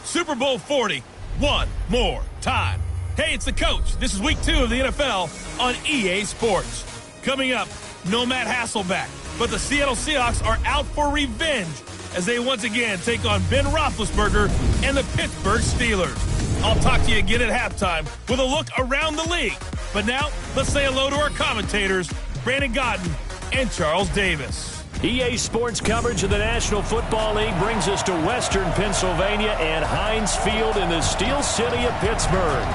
Super Bowl 40, one more time. Hey, it's the coach. This is week 2 of the NFL on EA Sports. Coming up, no Matt Hasselbeck, but the Seattle Seahawks are out for revenge as they once again take on Ben Roethlisberger and the Pittsburgh Steelers. I'll talk to you again at halftime with a look around the league. But now, let's say hello to our commentators, Brandon Godden and Charles Davis. EA Sports coverage of the National Football League brings us to Western Pennsylvania and Heinz Field in the Steel City of Pittsburgh.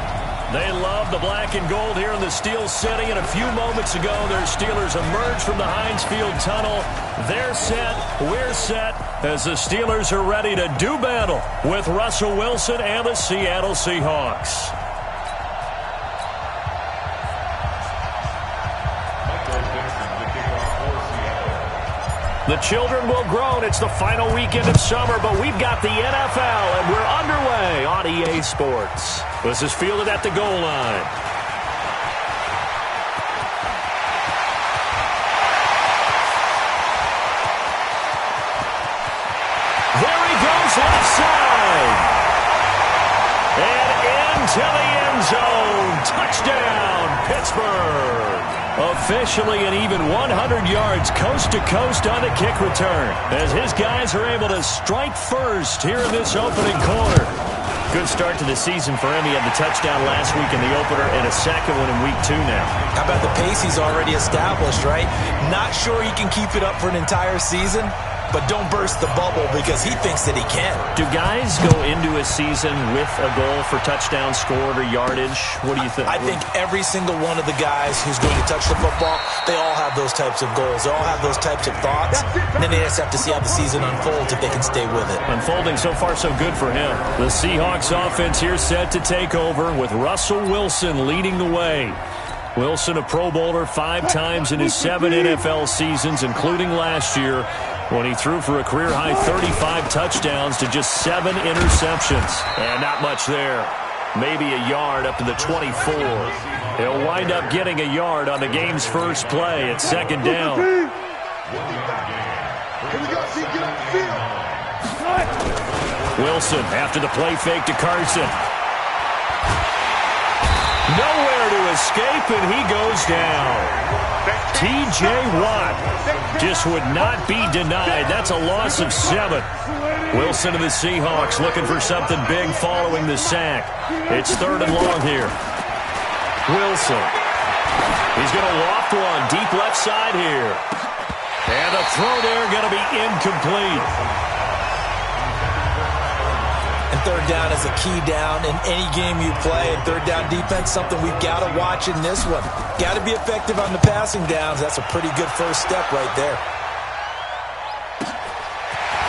They love the black and gold here in the Steel City, and a few moments ago, their Steelers emerged from the Heinz Field tunnel. They're set, we're set, as the Steelers are ready to do battle with Russell Wilson and the Seattle Seahawks. The children will groan. It's the final weekend of summer, but we've got the NFL, and we're underway on EA Sports. This is fielded at the goal line. There he goes, left side. And into the end zone. Touchdown, Pittsburgh. Officially an even 100 yards coast to coast on a kick return as his guys are able to strike first here in this opening quarter. Good start to the season for him. He had the touchdown last week in the opener and a second one in week 2 now. How about the pace he's already established, right? Not sure he can keep it up for an entire season, but don't burst the bubble because he thinks that he can. Do guys go into a season with a goal for touchdown scored or yardage? What do you think? I think every single one of the guys who's going to touch the football, they all have those types of goals. They all have those types of thoughts. And then they just have to see how the season unfolds if they can stay with it. Unfolding so far so good for him. The Seahawks offense here set to take over with Russell Wilson leading the way. Wilson, a Pro Bowler 5 times in his 7 NFL seasons, including last year, when he threw for a career-high 35 touchdowns to just 7 interceptions. And not much there. Maybe a yard up to the 24. He'll wind up getting a yard on the game's first play at second down. Wilson after the play fake to Carson. Nowhere to escape, and he goes down. T.J. Watt just would not be denied. That's a loss of 7. Wilson and the Seahawks looking for something big following the sack. It's 3rd and long here. Wilson. He's going to loft one deep left side here. And the throw there going to be incomplete. And 3rd down is a key down in any game you play. And 3rd down defense, something we've got to watch in this one. Got to be effective on the passing downs. That's a pretty good first step right there.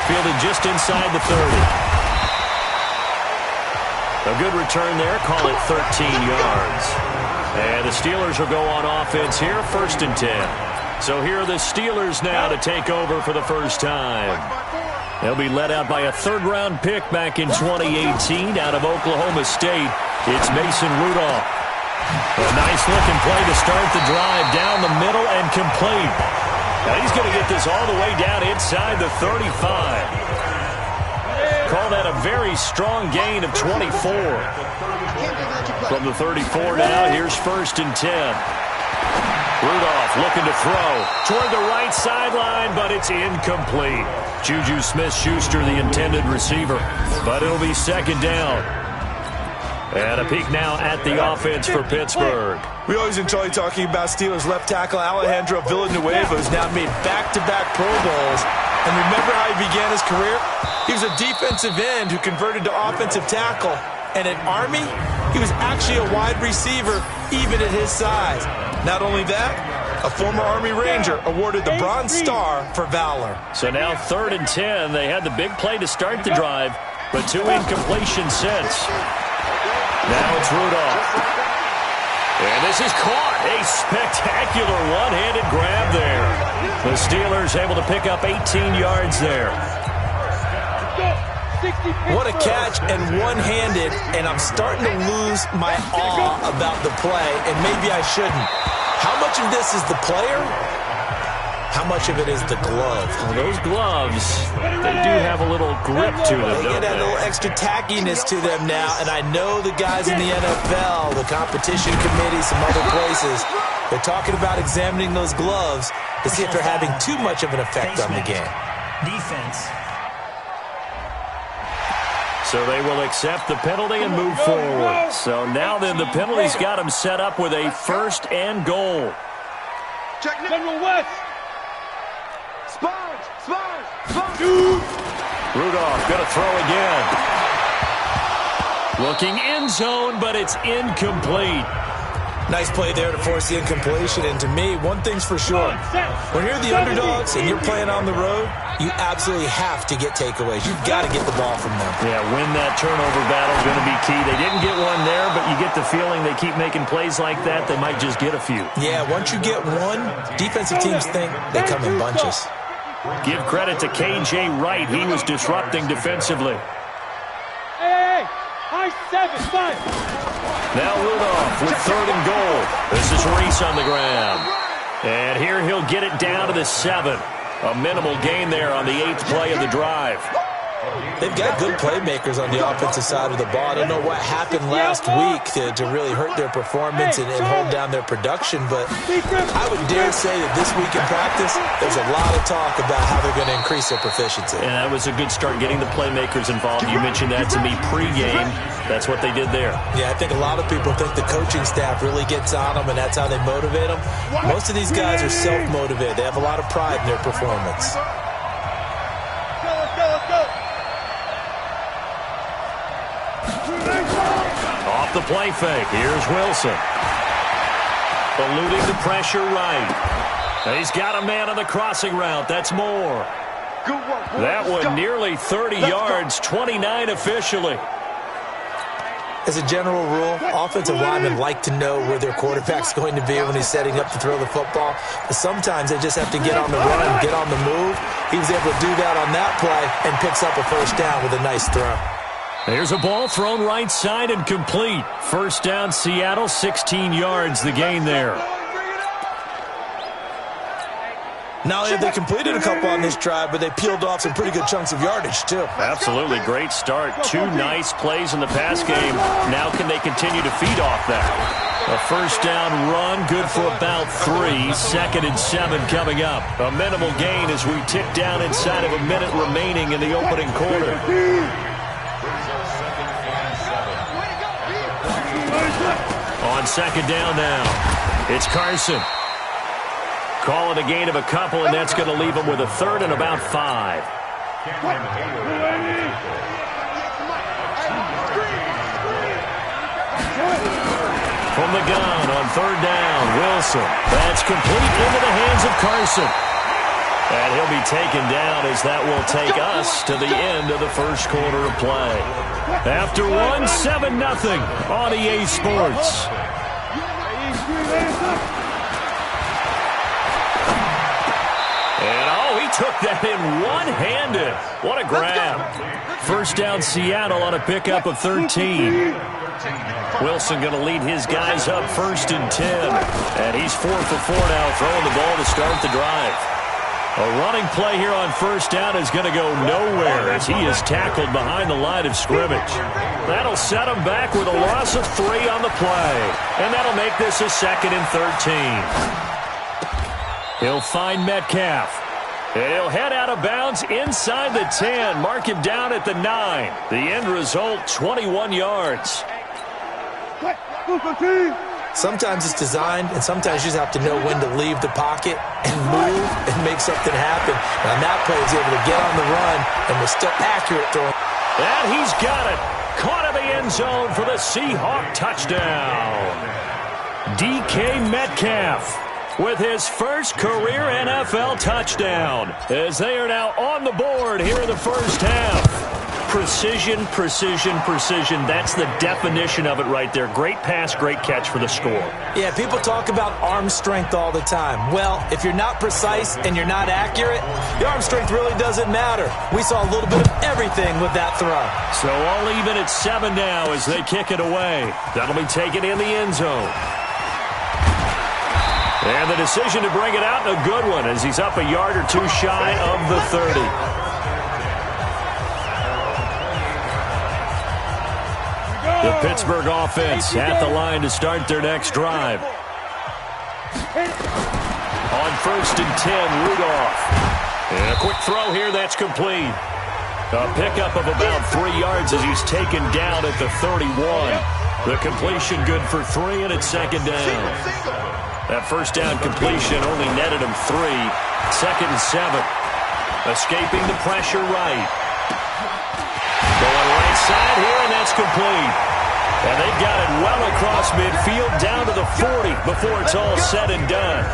Fielded just inside the 30. A good return there. Call it 13 yards. And the Steelers will go on offense here, 1st and 10. So here are the Steelers now to take over for the first time. They'll be led out by a 3rd-round pick back in 2018 out of Oklahoma State. It's Mason Rudolph. A nice-looking play to start the drive down the middle and complete. Now he's going to get this all the way down inside the 35. Call that a very strong gain of 24. From the 34 now, here's 1st and 10. Rudolph looking to throw toward the right sideline, but it's incomplete. Juju Smith-Schuster, the intended receiver, but it'll be 2nd down. And a peek now at the offense for Pittsburgh. We always enjoy talking about Steelers left tackle Alejandro Villanueva, who's now made back-to-back Pro Bowls. And remember how he began his career? He was a defensive end who converted to offensive tackle. And at Army, he was actually a wide receiver, even at his size. Not only that, a former Army Ranger awarded the Bronze Star for valor. So now 3rd and 10. They had the big play to start the drive, but 2 incompletions since. Now it's Rudolph. And this is caught. A spectacular one-handed grab there. The Steelers able to pick up 18 yards there. What a catch and one-handed, and I'm starting to lose my awe about the play, and maybe I shouldn't. How much of this is the player? How much of it is the glove? Well, those gloves, they do have a little grip to them, They get that little extra tackiness to them now, and I know the guys in the NFL, the competition committee, some other places, they're talking about examining those gloves to see if they're having too much of an effect on the game. Defense. So they will accept the penalty and move forward. So now then the penalty's got them set up with a 1st and goal. Check General West. Sponge. Rudolph going to throw again. Looking end zone, but it's incomplete. Nice play there to force the incompletion. And to me, one thing's for sure. When you're the underdogs and you're playing on the road, you absolutely have to get takeaways. You've got to get the ball from them. Yeah, win that turnover battle is going to be key. They didn't get one there, but you get the feeling they keep making plays like that, they might just get a few. Yeah, once you get one, defensive teams think they come in bunches. Give credit to K.J. Wright. He was disrupting defensively. Hey, high 7, 5. Now Rudolph with 3rd and goal. This is Reese on the ground. And here he'll get it down to the 7. A minimal gain there on the 8th play of the drive. They've got good playmakers on the offensive side of the ball. I don't know what happened last week to really hurt their performance and hold down their production, but I would dare say that this week in practice, there's a lot of talk about how they're going to increase their proficiency. And that was a good start, getting the playmakers involved. You mentioned that to me pregame. That's what they did there. Yeah, I think a lot of people think the coaching staff really gets on them, and that's how they motivate them. Most of these guys are self-motivated. They have a lot of pride in their performance. Off the play fake. Here's Wilson. Eluding the pressure right. He's got a man on the crossing route. That's Moore. That one nearly 30 yards, 29 officially. As a general rule, offensive linemen like to know where their quarterback's going to be when he's setting up to throw the football. But sometimes they just have to get on the run, get on the move. He was able to do that on that play and picks up a 1st down with a nice throw. There's a ball thrown right side and complete. 1st down, Seattle, 16 yards, the gain there. Not only have they completed a couple on this drive, but they peeled off some pretty good chunks of yardage, too. Absolutely, great start. 2 nice plays in the pass game. Now can they continue to feed off that? A 1st down run, good for about 3. 2nd and 7 coming up. A minimal gain as we tick down inside of a minute remaining in the opening quarter. On 2nd down now, it's Carson. Call it a gain of a couple, and that's going to leave him with a 3rd and about 5. From the gun on 3rd down, Wilson. That's complete into the hands of Carson. And he'll be taken down as that will take us to the end of the 1st quarter of play. After 7-0 on EA Sports. Took that in one-handed. What a grab. 1st down, Seattle on a pickup of 13. Wilson going to lead his guys up 1st and 10. And he's 4 for 4 now, throwing the ball to start the drive. A running play here on 1st down is going to go nowhere as he is tackled behind the line of scrimmage. That'll set him back with a loss of 3 on the play. And that'll make this a 2nd and 13. He'll find Metcalf. And he'll head out of bounds inside the 10. Mark him down at the 9. The end result, 21 yards. Sometimes it's designed, and sometimes you just have to know when to leave the pocket and move and make something happen. And on that play, he's able to get on the run and was still accurate throwing. And he's got it. Caught in the end zone for the Seahawk touchdown. DK Metcalf with his 1st career NFL touchdown, as they are now on the board here in the 1st half. Precision, precision, precision. That's the definition of it right there. Great pass, great catch for the score. Yeah, people talk about arm strength all the time. Well, if you're not precise and you're not accurate, your arm strength really doesn't matter. We saw a little bit of everything with that throw. So all even at 7 now as they kick it away. That'll be taken in the end zone. And the decision to bring it out, a good one, as he's up a yard or two shy of the 30. The Pittsburgh offense at the line to start their next drive. On 1st and 10, Rudolph. And a quick throw here, that's complete. A pickup of about 3 yards as he's taken down at the 31. The completion good for 3, and it's 2nd down. That first down completion only netted him 3. 2nd and 7. Escaping the pressure right. Going right side here, and that's complete. And they've got it well across midfield down to the 40 before it's all said and done.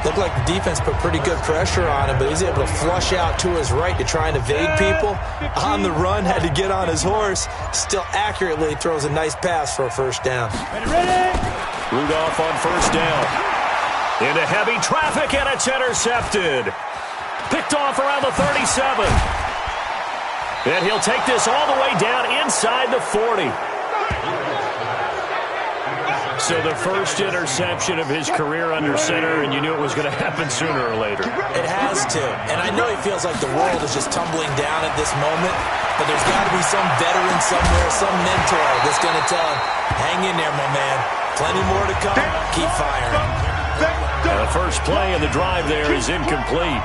Looked like the defense put pretty good pressure on him, but he's able to flush out to his right to try and evade people. On the run, had to get on his horse. Still accurately throws a nice pass for a first down. Rudolph on first down. Into heavy traffic, and it's intercepted. Picked off around the 37. And he'll take this all the way down inside the 40. So the first interception of his career under center, and you knew it was going to happen sooner or later. It has to. And I know he feels like the world is just tumbling down at this moment, but there's got to be some veteran somewhere, some mentor that's going to tell him, hang in there, my man. Plenty more to come. Keep firing. And the first play of the drive there is incomplete.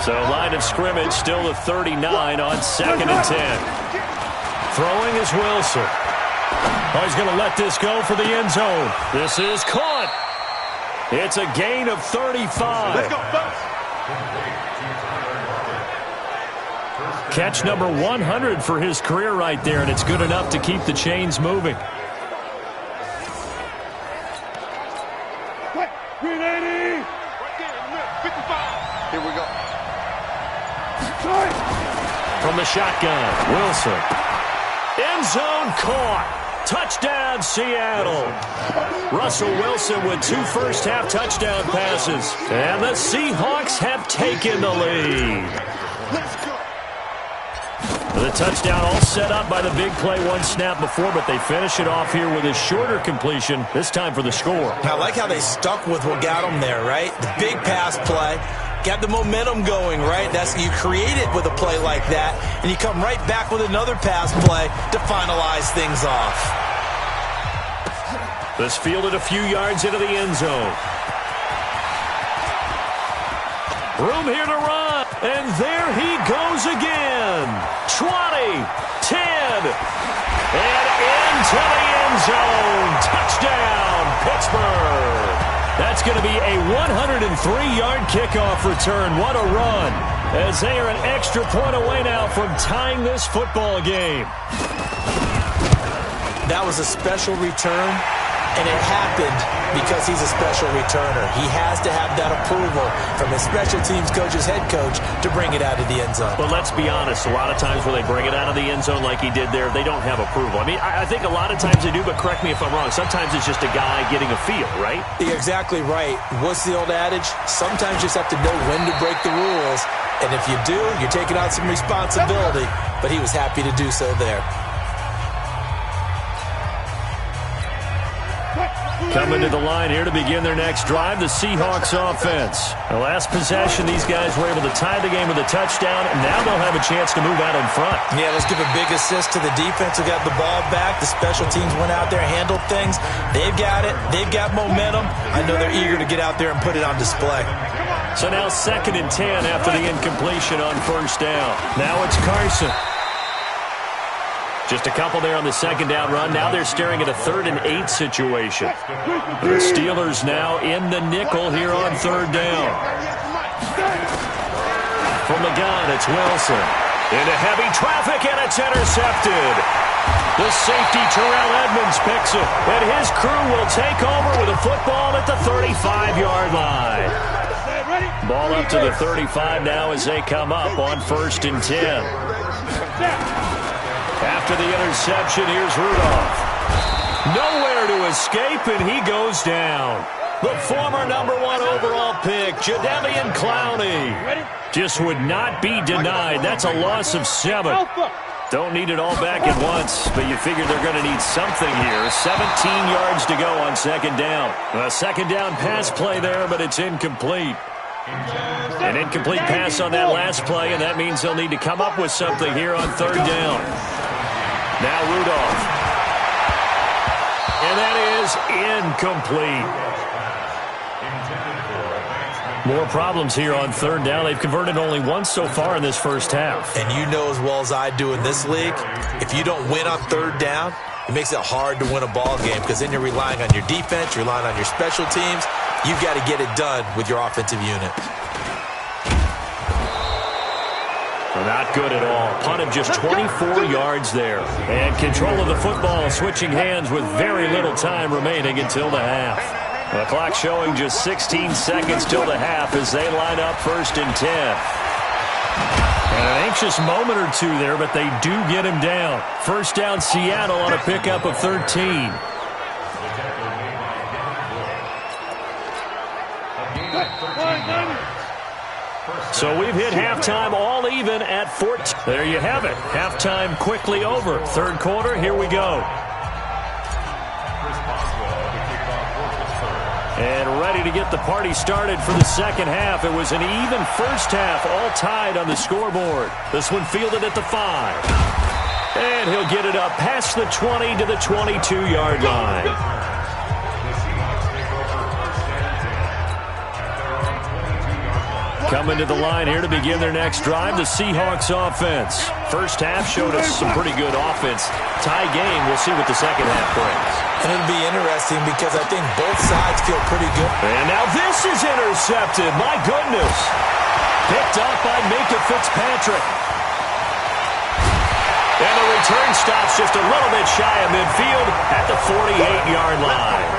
So line of scrimmage still the 39 on 2nd and 10. Throwing is Wilson. Oh, he's going to let this go for the end zone. This is caught. It's a gain of 35. Let's go, Catch number 100 for his career right there, and it's good enough to keep the chains moving. Green 80. 55. Here we go. From the shotgun, Wilson. End zone caught. Touchdown, Seattle. Russell Wilson with 2 first-half touchdown passes. And the Seahawks have taken the lead. The touchdown all set up by the big play 1 snap before, but they finish it off here with a shorter completion, this time for the score. I like how they stuck with what got them there, right? The big pass play. Got the momentum going, right? That's you create it with a play like that, and you come right back with another pass play to finalize things off. This fielded a few yards into the end zone. Room here to run, and there he goes again. 20, 10, and into the end zone. Touchdown, Pittsburgh. That's going to be a 103-yard kickoff return. What a run, as they are an extra point away now from tying this football game. That was a special return, and it happened because he's a special returner. He has to have that approval from his special teams coach's head coach to bring it out of the end zone. But let's be honest, a lot of times when they bring it out of the end zone like he did there, they don't have approval. I mean, I think a lot of times they do, but correct me if I'm wrong. Sometimes it's just a guy getting a feel, right? You're exactly right. What's the old adage? Sometimes you just have to know when to break the rules, and if you do, you're taking on some responsibility, but he was happy to do so there. Coming to the line here to begin their next drive, the Seahawks offense. The last possession, these guys were able to tie the game with a touchdown, and now they'll have a chance to move out in front. Yeah, let's give a big assist to the defense who got the ball back. The special teams went out there, handled things. They've got it. They've got momentum. I know they're eager to get out there and put it on display. So now 2nd and 10 after the incompletion on first down. Now it's Carson. Just a couple there on the 2nd down run. Now they're staring at a 3rd and 8 situation. The Steelers now in the nickel here on 3rd down. From the gun, it's Wilson. Into heavy traffic, and it's intercepted. The safety, Terrell Edmonds, picks it. And his crew will take over with a football at the 35-yard line. Ball up to the 35 now as they come up on 1st and 10. After the interception, here's Rudolph. Nowhere to escape, and he goes down. The former number 1 overall pick, Jadeveon Clowney, just would not be denied. That's a loss of 7. Don't need it all back at once, but you figure they're going to need something here. 17 yards to go on second down. A second down pass play there, but it's incomplete. An incomplete pass on that last play, and that means they'll need to come up with something here on third down. Now Rudolph. And that is incomplete. More problems here on third down. They've converted only once so far in this first half. And you know as well as I do in this league, if you don't win on third down, it makes it hard to win a ball game because then you're relying on your defense, you're relying on your special teams. You've got to get it done with your offensive unit. Not good at all. Punt of just 24 yards there. And control of the football, switching hands with very little time remaining until the half. The clock showing just 16 seconds till the half as they line up first and 10. And an anxious moment or two there, but they do get him down. First down, Seattle on a pickup of 13. So we've hit halftime all even at 14. There you have it. Halftime quickly over. Third quarter, here we go. And ready to get the party started for the second half. It was an even first half, all tied on the scoreboard. This one fielded at the 5. And he'll get it up past the 20 to the 22-yard line. Coming to the line here to begin their next drive, the Seahawks offense. First half showed us some pretty good offense. Tie game, we'll see what the second half brings. And it'll be interesting because I think both sides feel pretty good. And now this is intercepted. My goodness. Picked up by Minka Fitzpatrick. And the return stops just a little bit shy of midfield at the 48-yard line.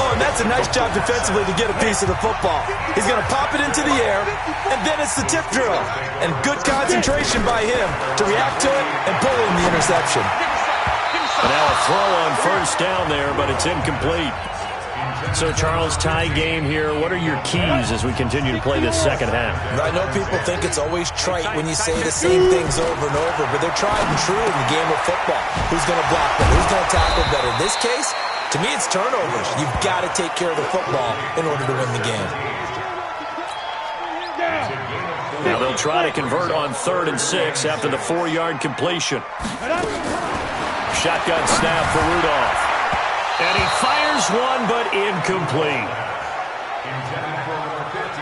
Oh, and that's a nice job defensively to get a piece of the football. He's going to pop it into the air, and then it's the tip drill. And good concentration by him to react to it and pull in the interception. And now a throw on first down there, but it's incomplete. So, Charles, tie game here. What are your keys as we continue to play this second half? I know people think it's always trite when you say the same things over and over, but they're tried and true in the game of football. Who's going to block better? Who's going to tackle better? In this case, to me, it's turnovers. You've got to take care of the football in order to win the game. Now they'll try to convert on 3rd and 6 after the 4-yard completion. Shotgun snap for Rudolph. And he fires one, but incomplete.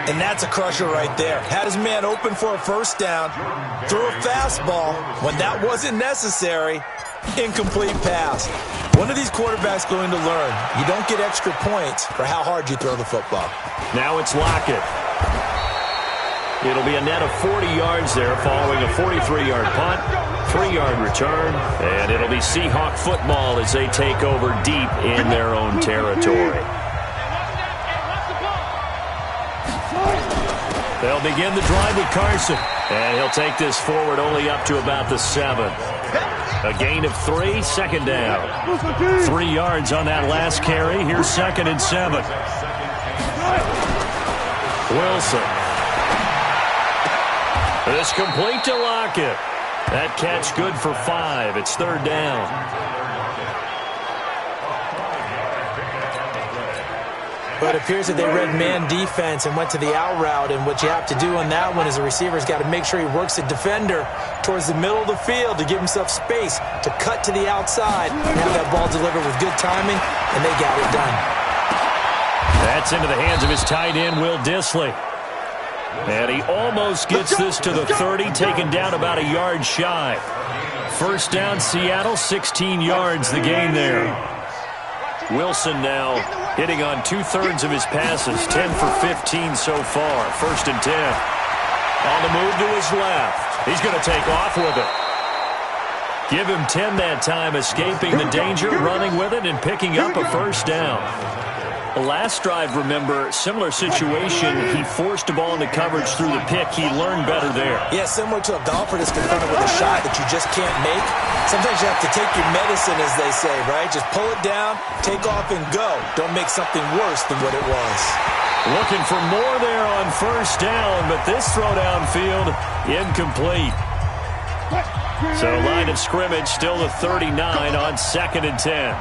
And that's a crusher right there. Had his man open for a first down, threw a fastball. When that wasn't necessary, incomplete pass. When are these quarterbacks going to learn? You don't get extra points for how hard you throw the football. Now it's Lockett. It'll be a net of 40 yards there following a 43-yard punt, 3-yard return, and it'll be Seahawk football as they take over deep in their own territory. They'll begin the drive with Carson, and he'll take this forward only up to about the 7. A gain of 3, second down. 3 yards on that last carry. Here's 2nd and 7. Wilson. It's complete to Lockett. That catch good for 5. It's 3rd down. But it appears that they read man defense and went to the out route, and what you have to do on that one is the receiver's got to make sure he works the defender towards the middle of the field to give himself space to cut to the outside and have that ball delivered with good timing, and they got it done. That's into the hands of his tight end, Will Dissly. And he almost gets this to the 30, taken down about a yard shy. First down, Seattle, 16 yards the gain there. Wilson now hitting on 2/3 of his passes, 10 for 15 so far. 1st and 10. On the move to his left. He's going to take off with it. Give him 10 that time, escaping the danger, running with it, and picking up a first down. The last drive, remember, similar situation. He forced a ball into coverage through the pick. He learned better there. Yeah, similar to a golfer that's confronted with a shot that you just can't make. Sometimes you have to take your medicine, as they say, right? Just pull it down, take off, and go. Don't make something worse than what it was. Looking for more there on first down, but this throw downfield, incomplete. So line of scrimmage still the 39 on 2nd and 10.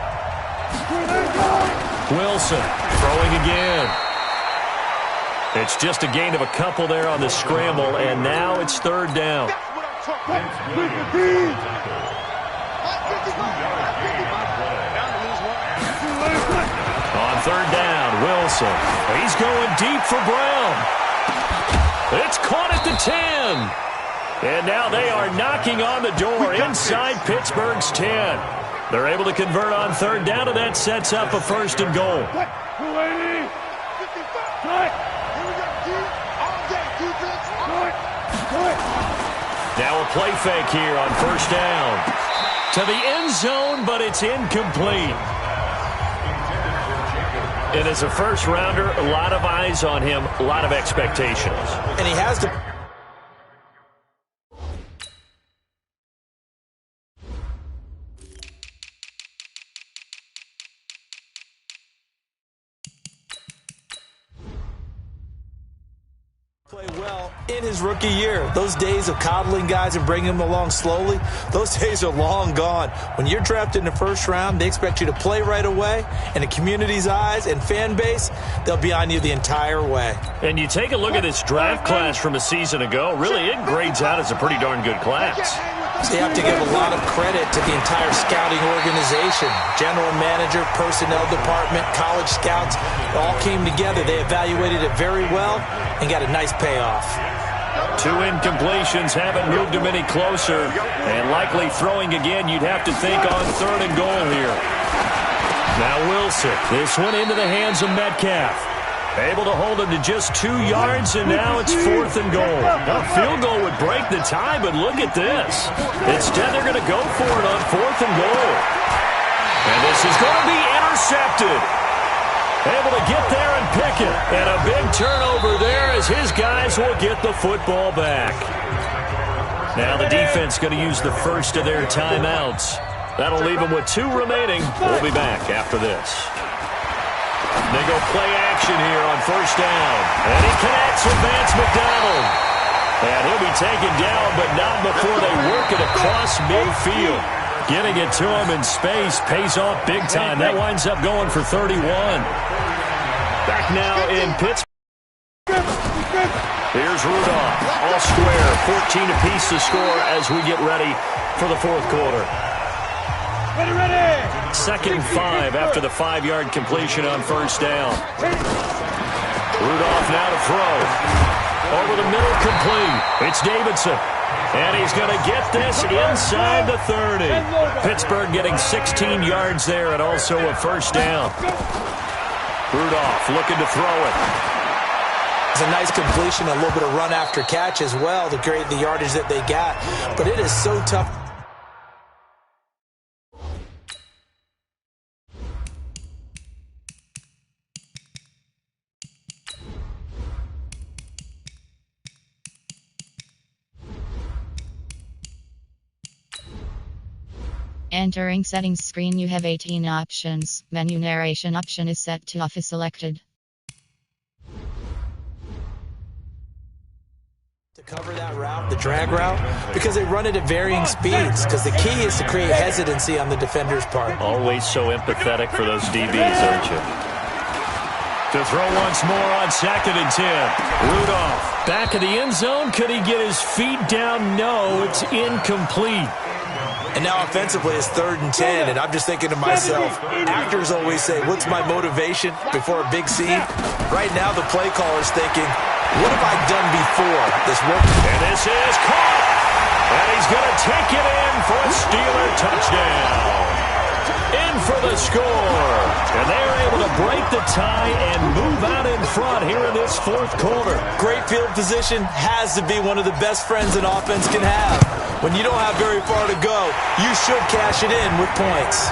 Wilson throwing again. It's just a gain of a couple there on the scramble, and now it's 3rd down. On 3rd down, Wilson. He's going deep for Brown. It's caught at the 10. And now they are knocking on the door inside Pittsburgh's 10. They're able to convert on 3rd down, and that sets up a 1st and goal. Now a play fake here on 1st down. To the end zone, but it's incomplete. And as a first-rounder, a lot of eyes on him, a lot of expectations. And he has to... play well in his rookie year. Those days of coddling guys and bringing them along slowly, those days are long gone. When you're drafted in the 1st round, they expect you to play right away, and the community's eyes and fan base, they'll be on you the entire way. And you take a look at this draft class from a season ago, really it grades out as a pretty darn good class. So you have to give a lot of credit to the entire scouting organization. General manager, personnel department, college scouts, it all came together. They evaluated it very well and got a nice payoff. 2 incompletions haven't moved him any closer. And likely throwing again, you'd have to think on 3rd and goal here. Now Wilson, this one into the hands of Metcalf. Able to hold him to just 2 yards, and now it's 4th and goal. A field goal would break the tie, but look at this. Instead, they're going to go for it on 4th and goal. And this is going to be intercepted. Able to get there and pick it. And a big turnover there as his guys will get the football back. Now the defense going to use the first of their timeouts. That'll leave them with 2 remaining. We'll be back after this. They go play action here on 1st down. And he connects with Vance McDonald. And he'll be taken down, but not before they work it across midfield. Getting it to him in space pays off big time. That winds up going for 31. Back now in Pittsburgh. Here's Rudolph. All square. 14 apiece to score as we get ready for the 4th quarter. Ready. 2nd and 5 after the 5-yard completion on 1st down. Rudolph now to throw. Over the middle, complete. It's Davidson. And he's going to get this inside the 30. Pittsburgh getting 16 yards there and also a 1st down. Rudolph looking to throw it. It's a nice completion, a little bit of run after catch as well to create the yardage that they got. But it is so tough. Entering settings screen, you have 18 options. Menu narration option is set to off is selected. To cover that route, the drag route, because they run it at varying speeds, because the key is to create hesitancy on the defender's part. Always so empathetic for those DBs, aren't you? To throw once more on 2nd and 10. Rudolph back of the end zone. Could he get his feet down? No, it's incomplete. And now offensively it's 3rd and 10, and I'm just thinking to myself, actors always say, what's my motivation before a big scene? Right now the play caller's thinking, what have I done before this work? And this is caught. And he's going to take it in for a Steeler touchdown. In for the score. And they're able to break the tie and move out in front here in this 4th quarter. Great field position has to be one of the best friends an offense can have. When you don't have very far to go, you should cash it in with points.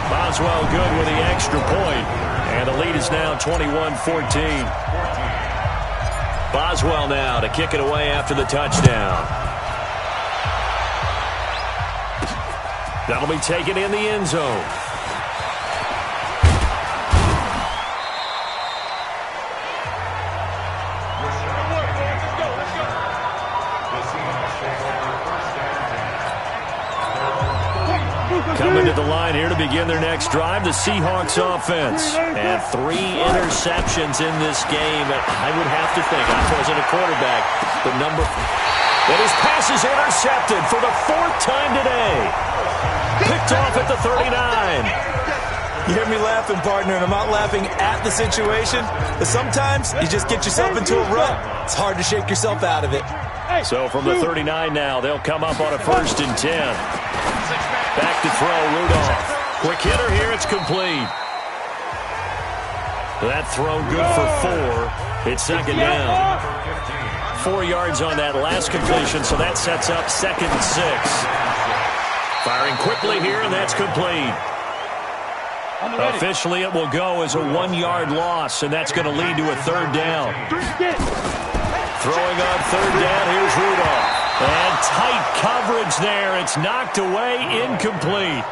Boswell good with the extra point. And the lead is now 21-14. Boswell now to kick it away after the touchdown. That'll be taken in the end zone. Coming to the line here to begin their next drive, the Seahawks offense. And 3 interceptions in this game. I would have to think, I wasn't a quarterback, the number... And his pass is intercepted for the 4th time today. Picked off at the 39. You hear me laughing, partner, and I'm not laughing at the situation. But sometimes you just get yourself into a rut. It's hard to shake yourself out of it. So from the 39 now, they'll come up on a 1st and 10. Back to throw, Rudolph. Quick hitter here, it's complete. That throw good for 4. It's 2nd down. 4 yards on that last completion, so that sets up 2nd and 6. Firing quickly here, and that's complete. Officially, it will go as a 1-yard loss, and that's going to lead to a 3rd down. Throwing on 3rd down, here's Rudolph. And tight coverage there. It's knocked away, incomplete.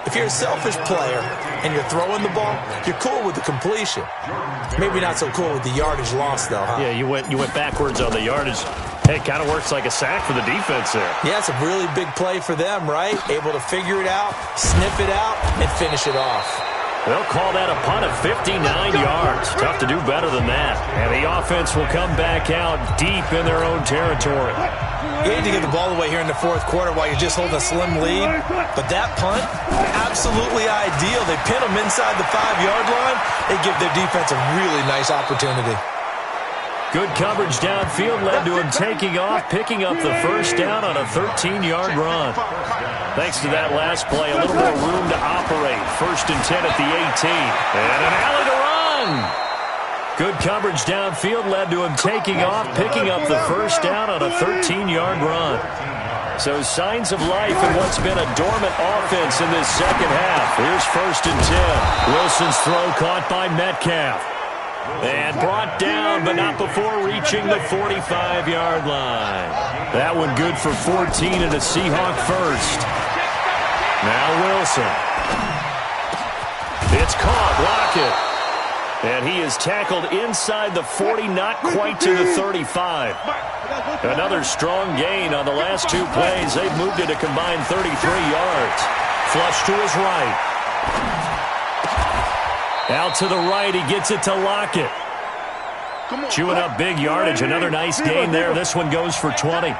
If you're a selfish player and you're throwing the ball, you're cool with the completion. Maybe not so cool with the yardage loss, though, huh? Yeah, you went backwards on the yardage. Hey, it kind of works like a sack for the defense there. Yeah, it's a really big play for them, right? Able to figure it out, sniff it out, and finish it off. They'll call that a punt of 59 yards. Tough to do better than that. And the offense will come back out deep in their own territory. You need to get the ball away here in the 4th quarter while you're just holding a slim lead. But that punt, absolutely ideal. They pin them inside the 5-yard line. They give their defense a really nice opportunity. Good coverage downfield led to him taking off, picking up the 1st down on a 13-yard run. Thanks to that last play, a little more room to operate. 1st and 10 at the 18. And an alley to run. Good coverage downfield led to him taking off, picking up the 1st down on a 13-yard run. So signs of life in what's been a dormant offense in this 2nd half. Here's 1st and 10. Wilson's throw caught by Metcalf. And brought down, but not before reaching the 45-yard line. That one good for 14 and a Seahawk 1st. Now Wilson. It's caught, Lockett. And he is tackled inside the 40, not quite to the 35. Another strong gain on the last 2 plays. They've moved it a combined 33 yards. Flush to his right. Out to the right, he gets it to Lockett. Chewing up big yardage, another nice gain there. This one goes for 20.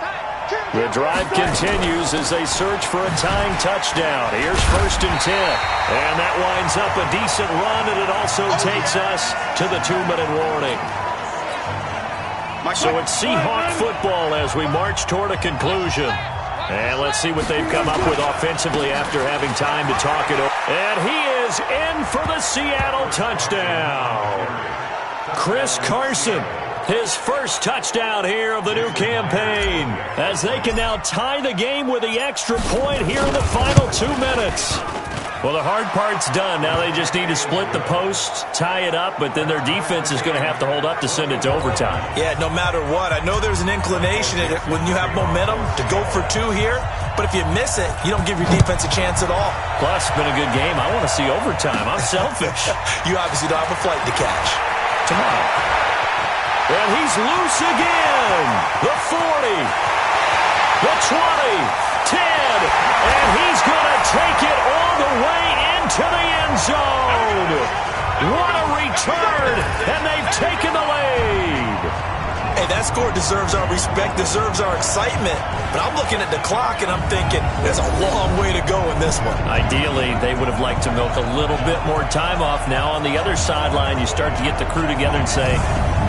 The drive continues as they search for a tying touchdown. Here's 1st and 10. And that winds up a decent run, and it also takes us to the 2-minute warning. So it's Seahawk football as we march toward a conclusion. And let's see what they've come up with offensively after having time to talk it over. And he is in for the Seattle touchdown. Chris Carson, his 1st touchdown here of the new campaign, as they can now tie the game with the extra point here in the final 2 minutes. Well, the hard part's done. Now they just need to split the posts, tie it up, but then their defense is going to have to hold up to send it to overtime. Yeah, no matter what. I know there's an inclination in it when you have momentum to go for 2 here, but if you miss it, you don't give your defense a chance at all. Plus, it's been a good game. I want to see overtime. I'm selfish. You obviously don't have a flight to catch. Tomorrow. And he's loose again. The 40. The 20. 10, and he's going to take it all the way into the end zone. What a return, and they've taken the lead. Hey, that score deserves our respect, deserves our excitement. But I'm looking at the clock, and I'm thinking there's a long way to go in this one. Ideally, they would have liked to milk a little bit more time off. Now on the other sideline, you start to get the crew together and say,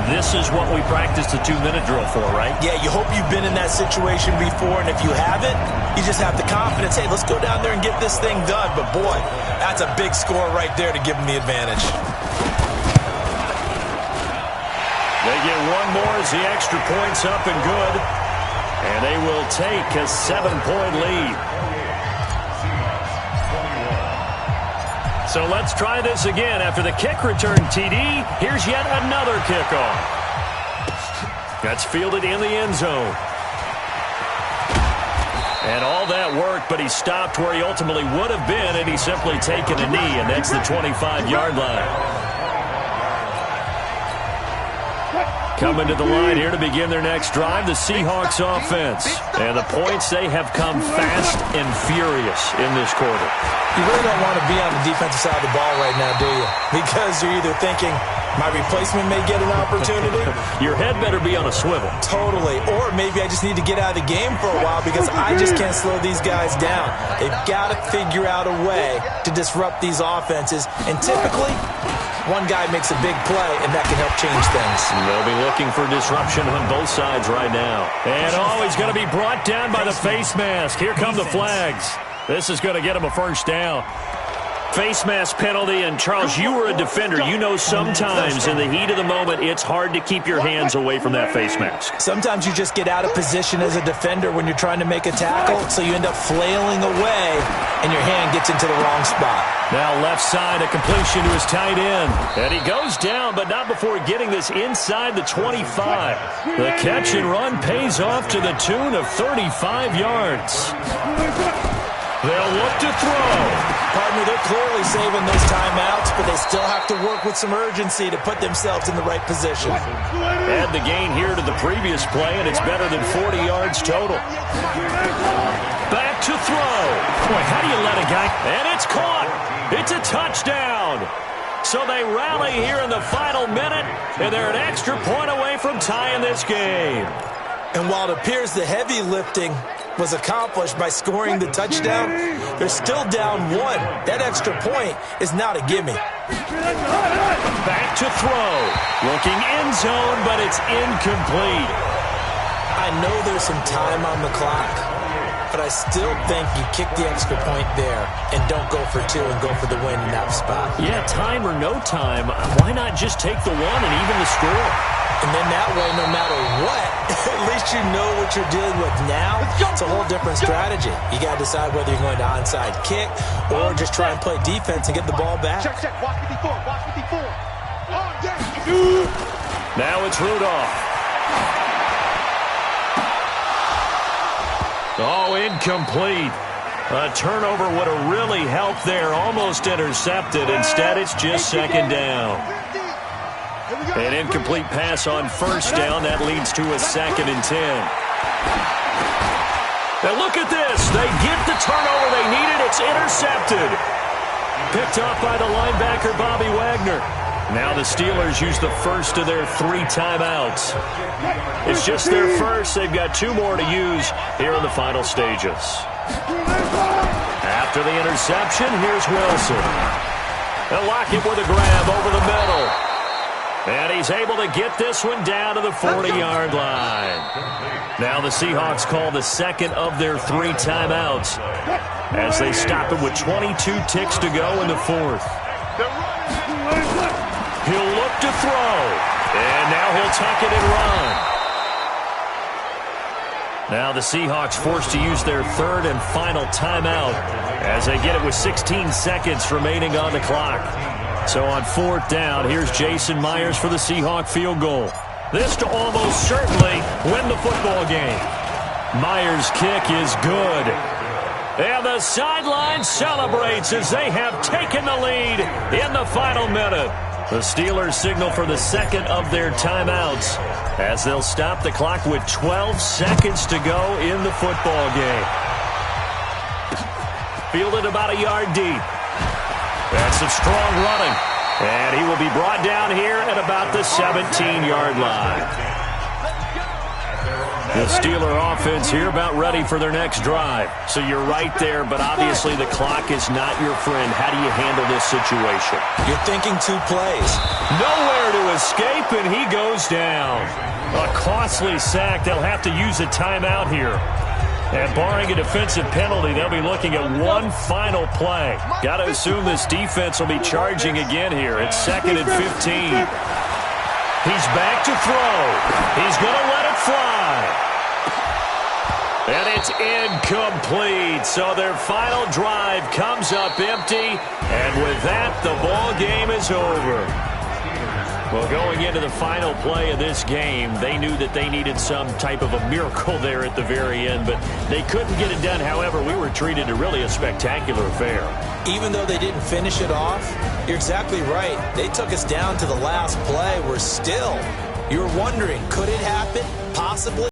this is what we practiced the 2-minute drill for, right? Yeah, you hope you've been in that situation before, and if you haven't, you just have the confidence, hey, let's go down there and get this thing done. But, boy, that's a big score right there to give them the advantage. They get one more as the extra point's up and good. And they will take a 7-point lead. So let's try this again. After the kick return TD, here's yet another kickoff. That's fielded in the end zone. And all that worked, but he stopped where he ultimately would have been, and he's simply taken a knee, and that's the 25-yard line. Coming to the line here to begin their next drive, the Seahawks offense. And the points, they have come fast and furious in this quarter. You really don't want to be on the defensive side of the ball right now, do you? Because you're either thinking, my replacement may get an opportunity. Your head better be on a swivel. Totally. Or maybe I just need to get out of the game for a while because I just can't slow these guys down. They've got to figure out a way to disrupt these offenses. And typically, one guy makes a big play, and that can help change things. They'll be looking for disruption on both sides right now. And he's going to be brought down by the face mask. Here come the flags. This is going to get him a first down. Face mask penalty, and Charles, you were a defender. You know sometimes in the heat of the moment, it's hard to keep your hands away from that face mask. Sometimes you just get out of position as a defender when you're trying to make a tackle, so you end up flailing away, and your hand gets into the wrong spot. Now left side, a completion to his tight end. And he goes down, but not before getting this inside the 25. The catch and run pays off to the tune of 35 yards. They'll look to throw. Partner, they're clearly saving those timeouts, but they still have to work with some urgency to put themselves in the right position. Add the gain here to the previous play, and it's better than 40 yards total. Back to throw. Boy, how do you let a guy... And it's caught. It's a touchdown. So they rally here in the final minute, and they're an extra point away from tying this game. And while it appears the heavy lifting was accomplished by scoring the touchdown, they're still down one. That extra point is not a gimme. Back to throw. Looking end zone, but it's incomplete. I know there's some time on the clock, but I still think you kick the extra point there and don't go for two and go for the win in that spot. Yeah, time or no time, why not just take the one and even the score? And then that way, no matter what, at least you know what you're dealing with now. It's a whole different strategy. You got to decide whether you're going to onside kick or just try and play defense and get the ball back. Check. Watch 54. Watch 54. Now it's Rudolph. Oh, incomplete. A turnover would have really helped there. Almost intercepted. Instead, it's just second down. An incomplete pass on first down. That leads to a 2nd and 10. Now look at this. They get the turnover they needed. It's intercepted. Picked off by the linebacker, Bobby Wagner. Now the Steelers use the first of their 3 timeouts. It's just their first. They've got 2 more to use here in the final stages. After the interception, here's Wilson. They'll lock it with a grab over the middle. And he's able to get this one down to the 40-yard line. Now the Seahawks call the second of their 3 timeouts as they stop it with 22 ticks to go in the 4th. He'll look to throw. And now he'll tuck it and run. Now the Seahawks forced to use their 3rd and final timeout as they get it with 16 seconds remaining on the clock. So on 4th down, here's Jason Myers for the Seahawk field goal. This to almost certainly win the football game. Myers' kick is good. And the sideline celebrates as they have taken the lead in the final minute. The Steelers signal for the 2nd of their timeouts as they'll stop the clock with 12 seconds to go in the football game. Fielded about a yard deep. That's some strong running. And he will be brought down here at about the 17-yard line. The Steeler offense here about ready for their next drive. So you're right there, but obviously the clock is not your friend. How do you handle this situation? You're thinking 2 plays. Nowhere to escape, and he goes down. A costly sack. They'll have to use a timeout here. And barring a defensive penalty, they'll be looking at one final play. Got to assume this defense will be charging again here. It's 2nd and 15. He's back to throw. He's going to let it fly. And it's incomplete. So their final drive comes up empty. And with that, the ball game is over. Well, going into the final play of this game, they knew that they needed some type of a miracle there at the very end, but they couldn't get it done. However, we were treated to really a spectacular affair. Even though they didn't finish it off, you're exactly right. They took us down to the last play. We're still You're wondering, could it happen? Possibly.